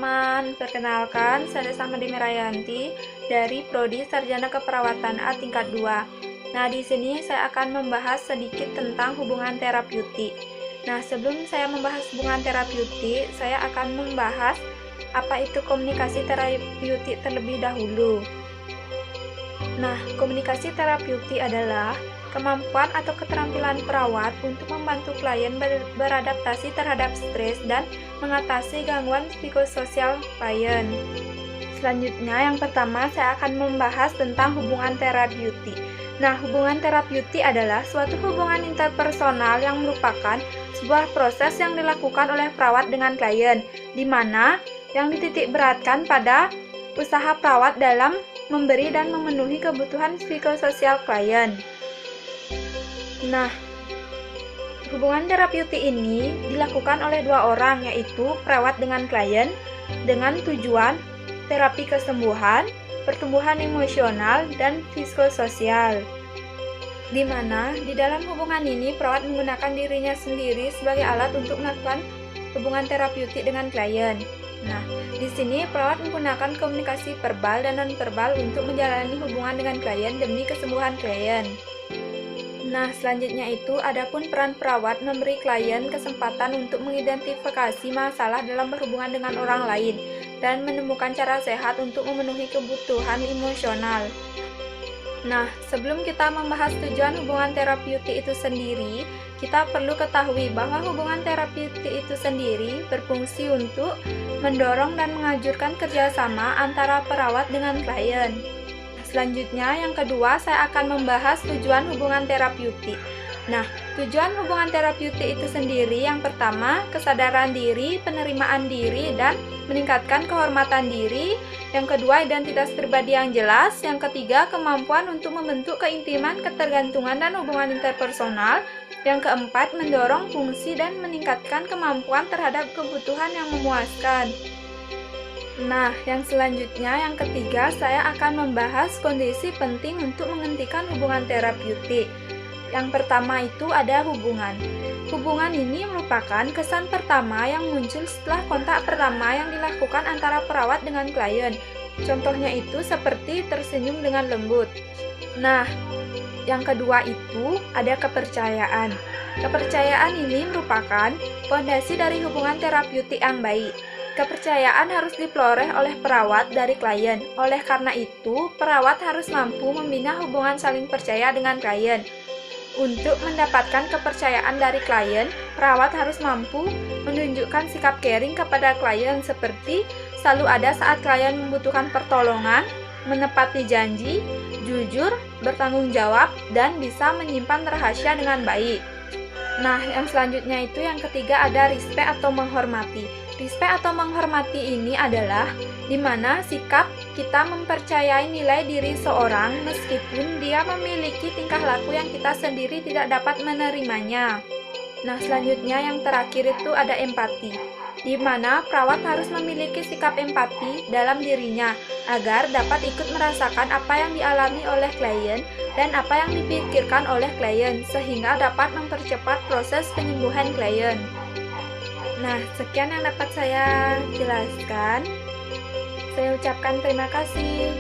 teman-teman, perkenalkan saya Samadi Merayanti dari Prodi Sarjana Keperawatan A tingkat 2. Nah, di sini saya akan membahas sedikit tentang hubungan terapeutik. Nah, sebelum saya membahas hubungan terapeutik, saya akan membahas apa itu komunikasi terapeutik terlebih dahulu. Nah, komunikasi terapeutik adalah kemampuan atau keterampilan perawat untuk membantu klien beradaptasi terhadap stres dan mengatasi gangguan psikososial klien. Selanjutnya, yang pertama saya akan membahas tentang hubungan terapeutik. Nah, hubungan terapeutik adalah suatu hubungan interpersonal yang merupakan sebuah proses yang dilakukan oleh perawat dengan klien, di mana yang dititik beratkan pada usaha perawat dalam memberi dan memenuhi kebutuhan psikososial klien. Nah, hubungan terapeutik ini dilakukan oleh dua orang, yaitu perawat dengan klien, dengan tujuan terapi kesembuhan, pertumbuhan emosional, dan psikososial. Di mana di dalam hubungan ini perawat menggunakan dirinya sendiri sebagai alat untuk melakukan hubungan terapeutik dengan klien. Nah, di sini perawat menggunakan komunikasi verbal dan non-verbal untuk menjalani hubungan dengan klien demi kesembuhan klien. Nah, selanjutnya itu adapun peran perawat memberi klien kesempatan untuk mengidentifikasi masalah dalam berhubungan dengan orang lain dan menemukan cara sehat untuk memenuhi kebutuhan emosional. Nah, sebelum kita membahas tujuan hubungan terapeutik itu sendiri, kita perlu ketahui bahwa hubungan terapeutik itu sendiri berfungsi untuk mendorong dan mengajurkan kerjasama antara perawat dengan klien. Selanjutnya, yang kedua, saya akan membahas tujuan hubungan terapeutik. Nah, tujuan hubungan terapeutik itu sendiri, yang pertama, kesadaran diri, penerimaan diri, dan meningkatkan kehormatan diri. Yang kedua, identitas pribadi yang jelas. Yang ketiga, kemampuan untuk membentuk keintiman, ketergantungan, dan hubungan interpersonal. Yang keempat, mendorong fungsi dan meningkatkan kemampuan terhadap kebutuhan yang memuaskan. Nah, yang selanjutnya, yang ketiga, saya akan membahas kondisi penting untuk menghentikan hubungan terapeutik. Yang pertama itu ada hubungan. Hubungan ini merupakan kesan pertama yang muncul setelah kontak pertama yang dilakukan antara perawat dengan klien. Contohnya itu seperti tersenyum dengan lembut. Nah, yang kedua itu ada kepercayaan. Kepercayaan ini merupakan fondasi dari hubungan terapeutik yang baik. Kepercayaan harus diperoleh oleh perawat dari klien. Oleh karena itu, perawat harus mampu membina hubungan saling percaya dengan klien. Untuk mendapatkan kepercayaan dari klien, perawat harus mampu menunjukkan sikap caring kepada klien seperti selalu ada saat klien membutuhkan pertolongan, menepati janji, jujur, bertanggung jawab, dan bisa menyimpan rahasia dengan baik. Nah, yang selanjutnya itu yang ketiga ada respect atau menghormati. Respect atau menghormati ini adalah di mana sikap kita mempercayai nilai diri seorang meskipun dia memiliki tingkah laku yang kita sendiri tidak dapat menerimanya. Nah, selanjutnya yang terakhir itu ada empati, di mana perawat harus memiliki sikap empati dalam dirinya agar dapat ikut merasakan apa yang dialami oleh klien dan apa yang dipikirkan oleh klien sehingga dapat mempercepat proses penyembuhan klien. Nah, sekian yang dapat saya jelaskan. Saya ucapkan terima kasih.